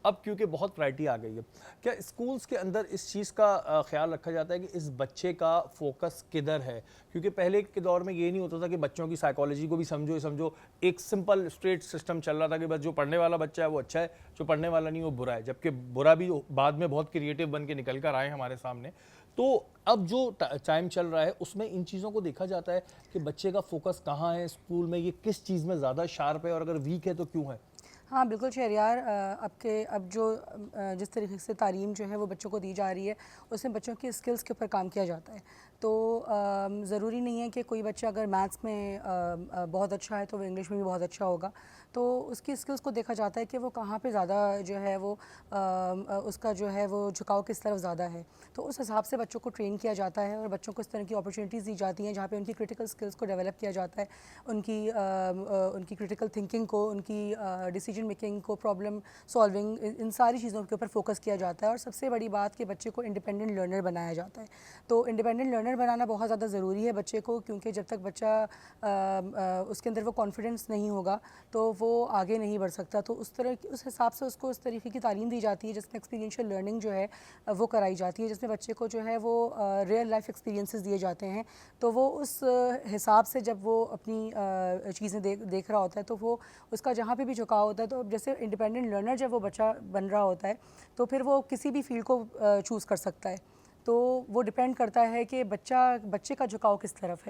अब क्योंकि बहुत वैरायटी आ गई है, क्या स्कूल्स के अंदर इस चीज़ का ख्याल रखा जाता है कि इस बच्चे का फोकस किधर है? क्योंकि पहले के दौर में ये नहीं होता था कि बच्चों की साइकोलॉजी को भी समझो ही समझो, एक सिंपल स्ट्रेट सिस्टम चल रहा था कि बस जो पढ़ने वाला बच्चा है वो अच्छा है, जो पढ़ने वाला नहीं वो बुरा है, जबकि बुरा भी बाद में बहुत क्रिएटिव बन के निकल कर आए हमारे सामने। तो अब जो टाइम चल रहा है उसमें इन चीज़ों को देखा जाता है कि बच्चे का फोकस कहाँ है स्कूल में, ये किस चीज़ में ज़्यादा शार्प है और अगर वीक है तो क्यों है? हाँ बिल्कुल शहरयार, अब जो जिस तरीके से तालीम जो है वो बच्चों को दी जा रही है, उसमें बच्चों की स्किल्स के ऊपर काम किया जाता है। तो ज़रूरी नहीं है कि कोई बच्चा अगर मैथ्स में बहुत अच्छा है तो वो इंग्लिश में भी बहुत अच्छा होगा। तो उसकी स्किल्स को देखा जाता है कि वो कहाँ पे ज़्यादा जो है वो उसका जो है वो झुकाव किस तरफ ज़्यादा है। तो उस हिसाब से बच्चों को ट्रेन किया जाता है और बच्चों को इस तरह की अपॉर्चुनिटीज़ दी जाती हैं जहाँ पे उनकी क्रिटिकल स्किल्स को डेवलप किया जाता है, उनकी क्रिटिकल थिंकिंग को, उनकी डिसीजन मेकिंग को, प्रॉब्लम सॉल्विंग, इन सारी चीज़ों के ऊपर फोकस किया जाता है। और सबसे बड़ी बात कि बच्चे को इंडिपेंडेंट लर्नर बनाया जाता है। तो इंडिपेंडेंट लर्नर बनाना बहुत ज़्यादा ज़रूरी है बच्चे को, क्योंकि जब तक बच्चा उसके अंदर वो कॉन्फिडेंस नहीं होगा तो वो आगे नहीं बढ़ सकता। तो उस हिसाब से उसको उस तरीके की तालीम दी जाती है जिसमें एक्सपीरियंशियल लर्निंग जो है वो कराई जाती है, जिसमें बच्चे को जो है वो रियल लाइफ एक्सपीरियंसेस दिए जाते हैं। तो वो उस हिसाब से जब वो अपनी चीज़ें देख रहा होता है तो वो उसका जहाँ पे भी झुकाव होता है, तो जैसे इंडिपेंडेंट लर्नर जब वो बच्चा बन रहा होता है तो फिर वो किसी भी फील्ड को चूज़ कर सकता है। तो वो डिपेंड करता है कि बच्चे का झुकाव किस तरफ है।